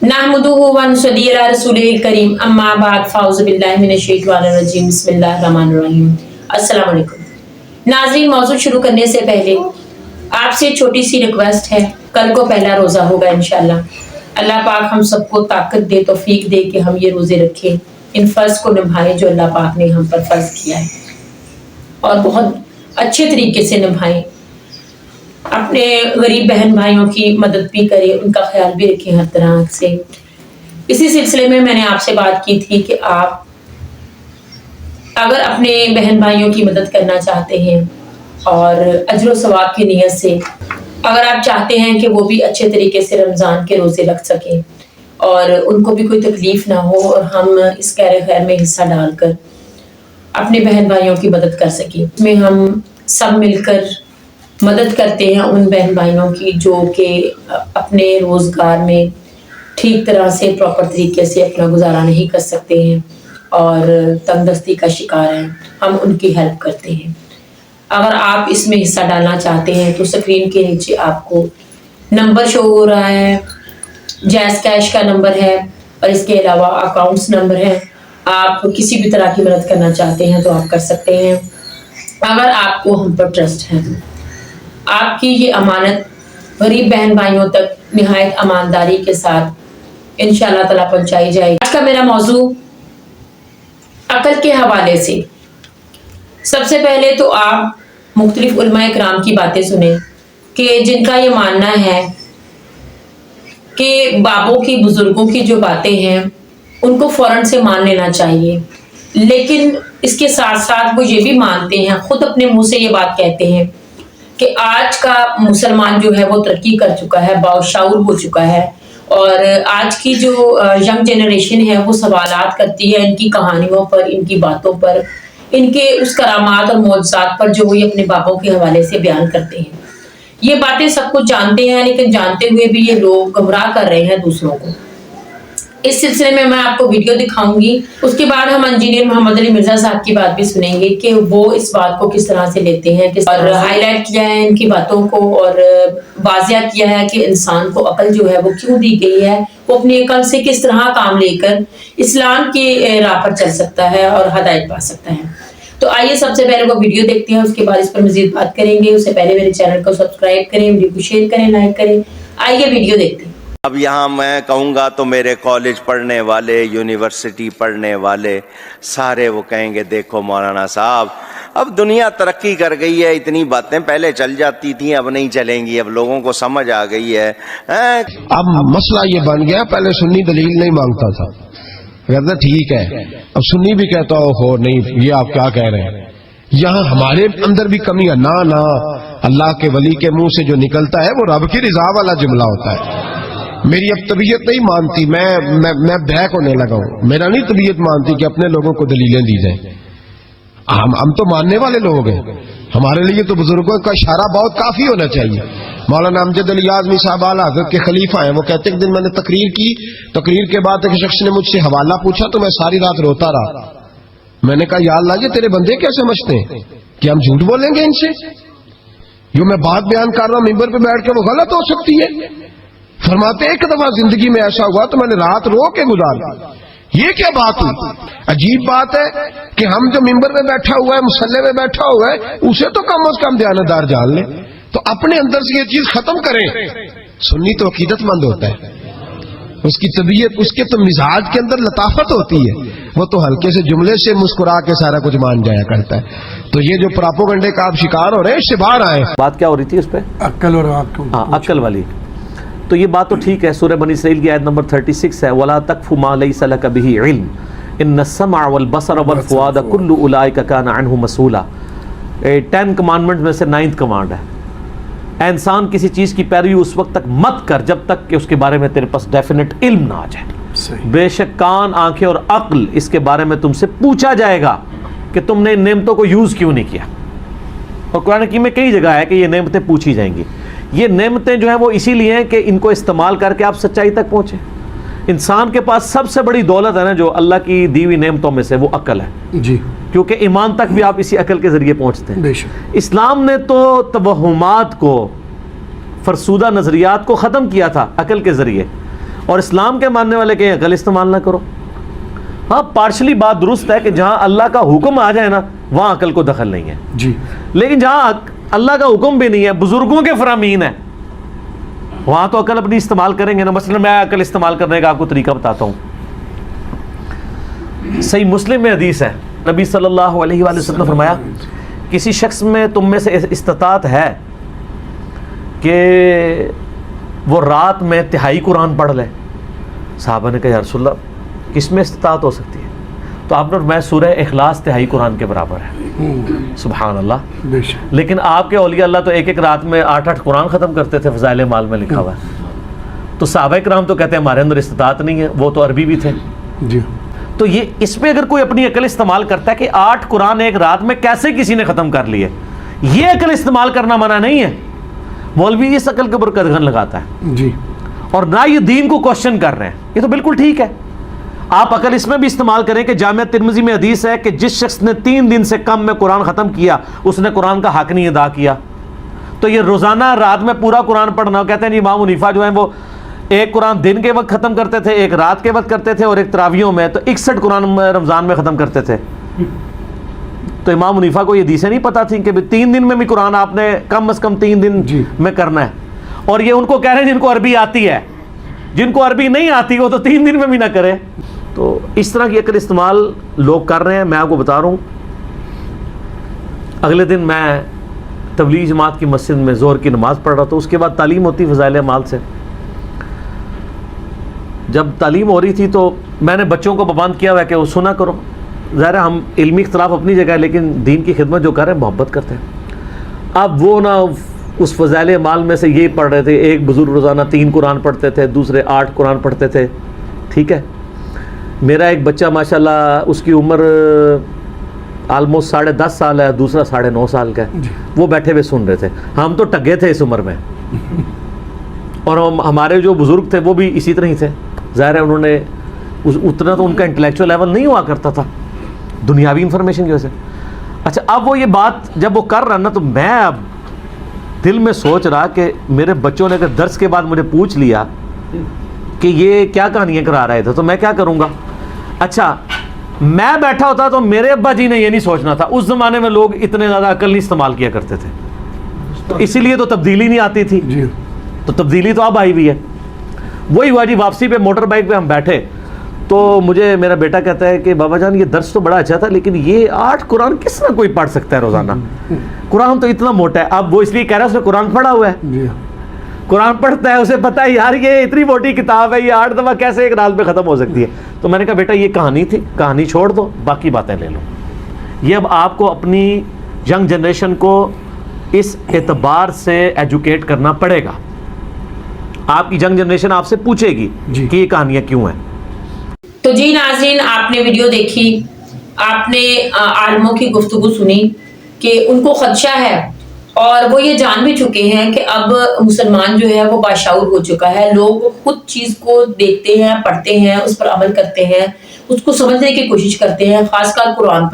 नहमदुहु व नसल्ली अला रसूलिल करीम अम्मा बाद फ़ाउज़ु बिल्लाहि मिनश शैतानिर रजीम बिस्मिल्लाहिर रहमानिर रहीम। अस्सलाम वालेकुम नाज़रीन, मौज़ू शुरू करने से पहले आपसे छोटी सी रिक्वेस्ट है। कल को पहला रोज़ा होगा इंशाअल्लाह। अल्लाह पाक हम सबको ताकत दे, तौफीक दे कि हम ये रोज़े रखें, इन फ़र्ज़ को निभाएं जो अल्लाह पाक ने हम पर फ़र्ज़ किया है और बहुत अच्छे तरीके से निभाएं। अपने गरीब बहन भाइयों की मदद भी करें, उनका ख्याल भी रखें हर तरह से। इसी सिलसिले में मैंने आपसे बात की थी कि आप अगर अपने बहन भाइयों की मदद करना चाहते हैं और अजर व सवाब की नीयत से अगर आप चाहते हैं कि वो भी अच्छे तरीके से रमज़ान के रोज़े रख सकें और उनको भी कोई तकलीफ़ ना हो और हम इस खैर खैर में हिस्सा डालकर अपने बहन भाइयों की मदद कर सकें, इसमें हम सब मिलकर मदद करते हैं उन बहन भाइयों की जो कि अपने रोज़गार में ठीक तरह से प्रॉपर तरीके से अपना गुजारा नहीं कर सकते हैं और तंगदस्ती का शिकार हैं। हम उनकी हेल्प करते हैं। अगर आप इसमें हिस्सा डालना चाहते हैं तो स्क्रीन के नीचे आपको नंबर शो हो रहा है, जैज़ कैश का नंबर है और इसके अलावा अकाउंट्स नंबर है। आप किसी भी तरह की मदद करना चाहते हैं तो आप कर सकते हैं अगर आपको हम पर ट्रस्ट है। आपकी ये अमानत गरीब बहन भाइयों तक निहायत ईमानदारी के साथ इंशाअल्लाह ताला पहुंचाई जाएगी। आज का मेरा मौजू अकल के हवाले से। सबसे पहले तो आप मुख्तलिफ उलमाए किराम की बातें सुने कि जिनका ये मानना है कि बाबों की, बुजुर्गों की जो बातें हैं उनको फौरन से मान लेना चाहिए, लेकिन इसके साथ साथ वो ये भी मानते हैं, खुद अपने मुंह से ये बात कहते हैं कि आज का मुसलमान जो है वो तरक्की कर चुका है, बाशऊर हो चुका है और आज की जो यंग जनरेशन है वो सवालात करती है इनकी कहानियों पर, इनकी बातों पर, इनके उस करामात और मौजज़ात पर जो वो ये अपने बापों के हवाले से बयान करते हैं। ये बातें सब कुछ जानते हैं, लेकिन जानते हुए भी ये लोग गुमराह कर रहे हैं दूसरों को। इस सिलसिले में मैं आपको वीडियो दिखाऊंगी। उसके बाद हम इंजीनियर मोहम्मद अली मिर्जा साहब की बात भी सुनेंगे कि वो इस बात को किस तरह से लेते हैं, किस और हाईलाइट किया है इनकी बातों को और वाज़िया किया है कि इंसान को अकल जो है वो क्यों दी गई है, वो अपनी अकल से किस तरह काम लेकर इस्लाम के राह पर चल सकता है और हदायत पा सकता है। तो आइए सबसे पहले वो वीडियो देखते हैं, उसके बाद इस पर मजीद बात करेंगे। उससे पहले मेरे चैनल को सब्सक्राइब करें, वीडियो को शेयर करें, लाइक करें। आइए वीडियो देखते हैं। अब यहाँ मैं कहूँगा तो मेरे कॉलेज पढ़ने वाले, यूनिवर्सिटी पढ़ने वाले सारे वो कहेंगे देखो मौलाना साहब अब दुनिया तरक्की कर गई है, इतनी बातें पहले चल जाती थी अब नहीं चलेंगी, अब लोगों को समझ आ गई है। अब मसला ये बन गया, पहले सुन्नी दलील नहीं मांगता था, कहता ठीक है, अब सुन्नी भी कहता हो नहीं ये आप क्या कह रहे हैं। यहाँ हमारे अंदर भी कमी है ना, अल्लाह के वली के मुंह से जो निकलता है वो रब की रिजा वाला जुमला होता है। मेरी अब तबीयत नहीं मानती, मैं बैक होने लगा हूं, मेरा नहीं तबीयत मानती कि अपने लोगों को दलीलें दी जाएं। हम तो मानने वाले लोग हैं, हमारे लिए तो बुजुर्गों का इशारा बहुत काफी होना चाहिए। मौलाना अमजद अली आज़मी साहब आला हज़रत के खलीफा हैं, वो कहते हैं एक दिन मैंने तकरीर की, तकरीर के बाद एक शख्स ने मुझसे हवाला पूछा तो मैं सारी रात रोता रहा। मैंने कहा या अल्लाह, ये तेरे बंदे क्या समझते हैं कि हम झूठ बोलेंगे इनसे? जो मैं बात बयान कर रहा हूं मिंबर पे बैठ के वो गलत हो सकती है। फरमाते एक दफा जिंदगी में ऐसा हुआ तो मैंने रात रो के गुजारी। ये क्या बात हुई? अजीब बात है कि हम जो मिंबर में बैठा हुआ है, मुसल्ले में बैठा हुआ है, उसे तो कम से कम दयानतदार जान ले, तो अपने अंदर से ये चीज खत्म करें। सुन्नी तो अकीदतमंद होता है, उसकी तबीयत, उसके तो मिजाज के अंदर लताफत होती है, वो तो हल्के से जुमले से मुस्कुरा के सारा कुछ मान जाया करता है। तो ये जो प्रोपेगेंडे का आप शिकार हो रहे हैं इससे बाहर आए। बात क्या हो रही थी उस पर? अक्ल और आपको, हाँ अक्ल वाली। तो ये बात तो ठीक है, सूरह बनी इसराइल की आयत नंबर 36 है, वला तकफु मा लैसा लक बिही इल्म इन्न सम्अ वल बसर वल फुआद कुल्लु उलाइका कान अन्हु मसूला। 10 कमांडमेंट में से 9th कमांड है, इंसान किसी चीज़ की पैरवी उस वक्त तक मत कर जब तक कि उसके बारे में तेरे पास डेफिनेट इल्म ना आ जाए। बेशक कान, आंखें और अक्ल इसके बारे में तुमसे पूछा जाएगा कि तुमने इन नेमतों को यूज़ क्यों नहीं किया। और कुरान हकीम में कई जगह है कि ये नेमतें पूछी जाएंगी। ये नेमतें जो हैं वो इसीलिए हैं कि इनको इस्तेमाल करके आप सच्चाई तक पहुँचे। इंसान के पास सबसे बड़ी दौलत है ना जो अल्लाह की दी हुई नेमतों में से, वो अक्ल है जी, क्योंकि ईमान तक भी आप इसी अक्ल के ज़रिए पहुँचते हैं। इस्लाम ने तो तवहुमात को, फरसूदा नज़रियात को ख़त्म किया था अक्ल के ज़रिए, اور اسلام کے ماننے والے کہیں عقل استعمال نہ کرو. ہاں پارشلی بات درست ہے کہ جہاں اللہ کا حکم آ جائے نا وہاں عقل کو دخل نہیں ہے جی. لیکن جہاں اللہ کا حکم بھی نہیں ہے, بزرگوں کے فرامین ہے, وہاں تو عقل اپنی استعمال کریں گے نا. مثلا میں عقل استعمال کرنے کا آپ کو طریقہ بتاتا ہوں. صحیح مسلم میں حدیث ہے, نبی صلی اللہ علیہ وآلہ وسلم نے فرمایا کسی شخص میں تم میں سے استطاعت ہے کہ وہ رات میں تہائی قرآن پڑھ لے. صحابہ نے کہا یا رسول اللہ کس میں استطاعت ہو سکتی ہے؟ تو آپ نے فرمایا سورہ اخلاص تہائی قرآن کے برابر ہے. سبحان اللہ. لیکن آپ کے اولیاء اللہ تو ایک ایک رات میں 8 قرآن ختم کرتے تھے, فضائل اعمال میں لکھا ہوا ہے. تو صحابہ کرام تو کہتے ہیں ہمارے اندر استطاعت نہیں ہے, وہ تو عربی بھی تھے. جی. تو یہ اس پہ اگر کوئی اپنی عقل استعمال کرتا ہے کہ 8 قرآن ایک رات میں کیسے کسی نے ختم کر لیے, یہ عقل استعمال کرنا منع نہیں ہے. مولوی اس عقل کے اوپر قدغن لگاتا ہے جی, اور نہ یہ دین کو کوشچن کر رہے ہیں, یہ تو بالکل ٹھیک ہے. آپ عقل اس میں بھی استعمال کریں کہ جامعہ ترمذی میں حدیث ہے کہ جس شخص نے 3 دن سے کم میں قرآن ختم کیا اس نے قرآن کا حق نہیں ادا کیا. تو یہ روزانہ رات میں پورا قرآن پڑھنا, کہتے ہیں جی امام حنیفہ جو ہیں وہ ایک قرآن دن کے وقت ختم کرتے تھے, ایک رات کے وقت کرتے تھے, اور ایک تراویحوں میں تو 61 قرآن رمضان میں ختم کرتے تھے. تو امام حنیفہ کو یہ حدیثیں نہیں پتہ تھیں کہ 3 دن میں بھی قرآن آپ نے کم از کم 3 دن میں کرنا ہے. اور یہ ان کو کہہ رہے ہیں جن کو عربی آتی ہے, جن کو عربی نہیں آتی وہ تو 3 دن میں بھی نہ کرے. تو اس طرح کی عقل استعمال لوگ کر رہے ہیں. میں آپ کو بتا رہا ہوں, اگلے دن میں تبلیغ جماعت کی مسجد میں ظہر کی نماز پڑھ رہا تھا, اس کے بعد تعلیم ہوتی فضائل اعمال سے. جب تعلیم ہو رہی تھی تو میں نے بچوں کو پابند کیا ہوا ہے کہ وہ سنا کرو. ظاہر ہے ہم علمی اختلاف اپنی جگہ ہے, لیکن دین کی خدمت جو کر رہے ہیں محبت کرتے ہیں. اب وہ نا اس فضائل اعمال میں سے یہ پڑھ رہے تھے, ایک بزرگ روزانہ 3 قرآن پڑھتے تھے, دوسرے 8 قرآن پڑھتے تھے. ٹھیک ہے, میرا ایک بچہ ماشاءاللہ اس کی عمر آلموسٹ 10.5 سال ہے, دوسرا 9.5 سال کا ہے. وہ بیٹھے ہوئے سن رہے تھے. ہم تو ٹگے تھے اس عمر میں, اور ہمارے جو بزرگ تھے وہ بھی اسی طرح ہی تھے. ظاہر ہے انہوں نے اتنا تو ان کا انٹلیکچوئل لیول نہیں ہوا کرتا تھا دنیاوی انفارمیشن کی وجہ سے. اچھا اب وہ یہ بات جب وہ کر رہا نا, تو میں اب دل میں سوچ رہا کہ میرے بچوں نے اگر درس کے بعد مجھے پوچھ لیا کہ یہ کیا کہانیاں کرا رہے تھے تو میں کیا کروں گا. اچھا میں بیٹھا ہوتا تو میرے ابا جی نے یہ نہیں سوچنا تھا. اس زمانے میں لوگ اتنے زیادہ عقل نہیں استعمال کیا کرتے تھے, تو اسی لیے تو تبدیلی نہیں آتی تھی. تو تبدیلی تو اب آئی ہوئی ہے. وہی ہوا جی, واپسی پہ موٹر بائک پہ ہم بیٹھے تو مجھے میرا بیٹا کہتا ہے کہ بابا جان یہ درس تو بڑا اچھا تھا, لیکن یہ 8 قرآن کس طرح کوئی پڑھ سکتا ہے روزانہ, قرآن تو اتنا موٹا ہے. اب وہ اس لیے کہہ رہا ہے اس نے قرآن پڑھا ہوا ہے, قرآن پڑھتا ہے, اسے پتہ ہے یار یہ اتنی موٹی کتاب ہے, یہ 8 دفعہ کیسے ایک رات پہ ختم ہو سکتی ہے. تو میں نے کہا بیٹا یہ کہانی تھی, کہانی چھوڑ دو, باقی باتیں لے لو. یہ اب آپ کو اپنی ینگ جنریشن کو اس اعتبار سے ایجوکیٹ کرنا پڑے گا. آپ کی ینگ جنریشن آپ سے پوچھے گی کہ یہ کہانیاں کیوں ہیں. تو جی ناظرین, آپ نے ویڈیو دیکھی, آپ نے عالموں کی گفتگو سنی کہ ان کو خدشہ ہے, اور وہ یہ جان بھی چکے ہیں کہ اب مسلمان جو ہے وہ باشعور ہو چکا ہے. لوگ خود چیز کو دیکھتے ہیں, پڑھتے ہیں, اس پر عمل کرتے ہیں, اس کو سمجھنے کی کوشش کرتے ہیں. خاص کر قرآن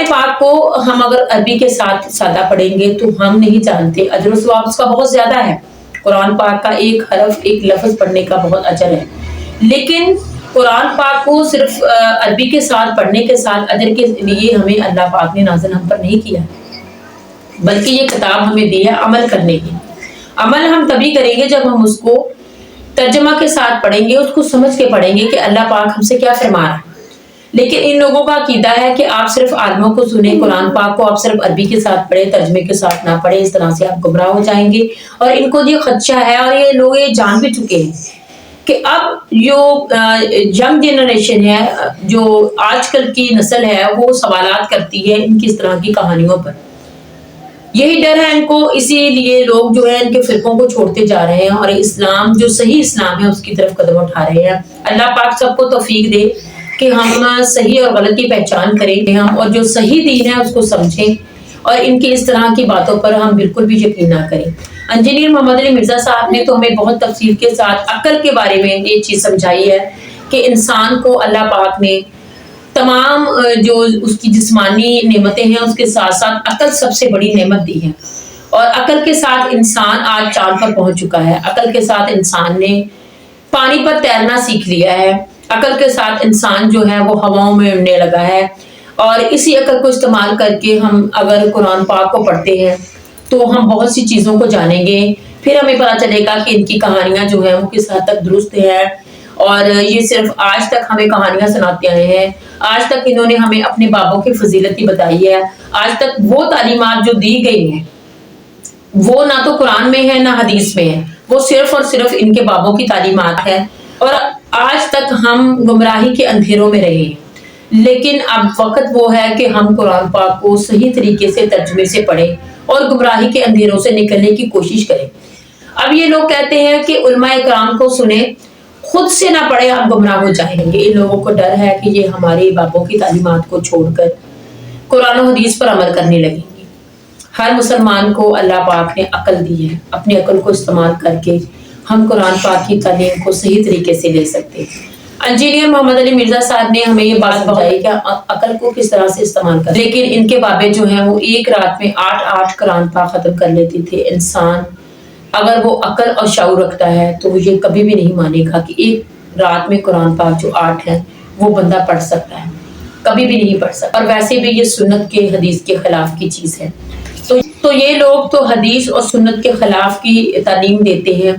پاک کو ہم اگر عربی کے ساتھ سادہ پڑھیں گے تو ہم نہیں جانتے, اجر و ثواب اس کا بہت زیادہ ہے. قرآن پاک کا ایک حرف, ایک لفظ پڑھنے کا بہت اجر ہے. لیکن قرآن پاک کو صرف عربی کے ساتھ پڑھنے کے ساتھ اجر کے لیے ہمیں اللہ پاک نے نازل ہم پر نہیں کیا, بلکہ یہ کتاب ہمیں دی ہے عمل کرنے کی. عمل ہم تبھی کریں گے جب ہم اس کو ترجمہ کے ساتھ پڑھیں گے, اس کو سمجھ کے پڑھیں گے کہ اللہ پاک ہم سے کیا فرما رہا ہے. لیکن ان لوگوں کا عقیدہ ہے کہ آپ صرف عالموں کو سنیں, قرآن پاک کو آپ صرف عربی کے ساتھ پڑھیں, ترجمے کے ساتھ نہ پڑھیں. اس طرح سے آپ گمراہ ہو جائیں گے. اور ان کو یہ خدشہ ہے, اور یہ لوگ یہ جان بھی چکے ہیں کہ اب جو ینگ جنریشن ہے, جو آج کل کی نسل ہے, وہ سوالات کرتی ہے ان کی اس طرح کی کہانیوں پر. یہی ڈر ہے ان کو, اسی لیے لوگ جو ہے ان کے فرقوں کو چھوڑتے جا رہے ہیں, اور اسلام جو صحیح اسلام ہے اس کی طرف قدم اٹھا رہے ہیں. اللہ پاک سب کو توفیق دے کہ ہم صحیح اور غلط کی پہچان کریں, ہم اور جو صحیح دین ہے اس کو سمجھیں, اور ان کی اس طرح کی باتوں پر ہم بالکل بھی یقین نہ کریں. انجینئر محمد علی مرزا صاحب نے تو ہمیں بہت تفصیل کے ساتھ عقل کے بارے میں یہ چیز سمجھائی ہے کہ انسان کو اللہ پاک نے تمام جو اس کی جسمانی نعمتیں ہیں اس کے ساتھ ساتھ عقل سب سے بڑی نعمت دی ہے. اور عقل کے ساتھ انسان آج چاند پر پہنچ چکا ہے. عقل کے ساتھ انسان نے पानी पर तैरना सीख लिया है, अकल के साथ इंसान जो है वो हवाओं में उड़ने लगा है। और इसी अकल को इस्तेमाल करके हम अगर कुरान पाक को पढ़ते हैं तो हम बहुत सी चीज़ों को जानेंगे, फिर हमें पता चलेगा कि इनकी कहानियाँ जो हैं वो किस हद तक दुरुस्त हैं। और ये सिर्फ आज तक हमें कहानियाँ सुनाते आए हैं, आज तक इन्होंने हमें अपने बाबों की फजीलत ही बताई है। आज तक वो तालीमात जो दी गई हैं वो ना तो कुरान में है ना हदीस में है, वो सिर्फ और सिर्फ इनके बाबों की तालीमात है। और आज तक हम गुमराही के अंधेरों में रहे हैं, लेकिन अब वक्त वो है कि हम कुरान पाक को सही तरीके से तर्जुमे से पढ़ें और गुमराही के अंधेरों से निकलने की कोशिश करें। अब ये लोग कहते हैं कि उलमा इकराम को सुने, खुद से ना पढ़े, आप गुमराह हो जाएंगे। इन लोगों को डर है कि ये हमारे बाबों की तालीमात को छोड़कर कुरान और हदीस पर अमल करने लगेंगे। हर मुसलमान को अल्लाह पाक ने अकल दी है, अपनी अकल को इस्तेमाल करके हम कुरान पाक की तालीम को सही तरीके से ले सकते हैं। इंजीनियर मोहम्मद अली मिर्जा साहब ने हमें ये बात बताई कि अकल को किस तरह से इस्तेमाल करें, लेकिन इनके बाबे जो हैं वो एक रात में 8 कुरान पाक खत्म कर लेते थे। इंसान अगर वो अकल और शऊर रखता है तो ये कभी भी नहीं मानेगा कि एक रात में कुरान पाक जो 8 है वो बंदा पढ़ सकता है, कभी भी नहीं पढ़ सकता। और वैसे भी ये सुन्नत के हदीस के खिलाफ की चीज है। तो ये लोग तो हदीस और सुन्नत के खिलाफ की तालीम देते हैं,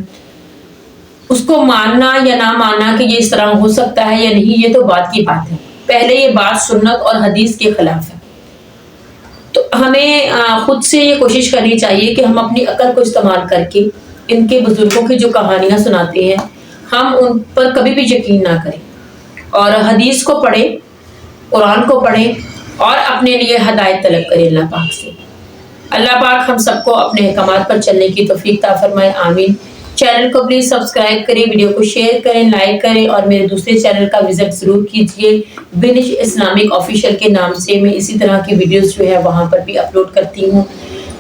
उसको मानना या ना मानना कि ये इस तरह हो सकता है या नहीं, ये तो बात की बात है। पहले ये बात सुन्नत और हदीस के खिलाफ है। तो हमें खुद से ये कोशिश करनी चाहिए कि हम अपनी अकल को इस्तेमाल करके इनके बुजुर्गों की जो कहानियां सुनाते हैं हम उन पर कभी भी यकीन ना करें और हदीस को पढ़ें, कुरान को पढ़ें और अपने लिए हदायत तलब करें अल्लाह पाक से। अल्लाह पाक हम सबको अपने अहकामात पर चलने की तौफीक ता फरमाए, आमीन। चैनल को प्लीज सब्सक्राइब करें, वीडियो को शेयर करें, लाइक करें और मेरे दूसरे चैनल का विजिट जरूर कीजिए, बिनिश इस्लामिक ऑफिशियल के नाम से। मैं इसी तरह की वीडियोस जो है वहां पर भी अपलोड करती हूँ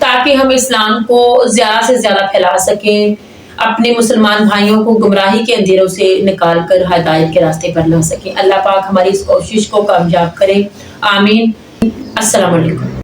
ताकि हम इस्लाम को ज़्यादा से ज़्यादा फैला सकें, अपने मुसलमान भाइयों को गुमराही के अंधेरों से निकाल कर हिदायत के रास्ते पर ला सकें। अल्लाह पाक हमारी इस कोशिश को कामयाब करे, आमीन। अस्सलाम वालेकुम।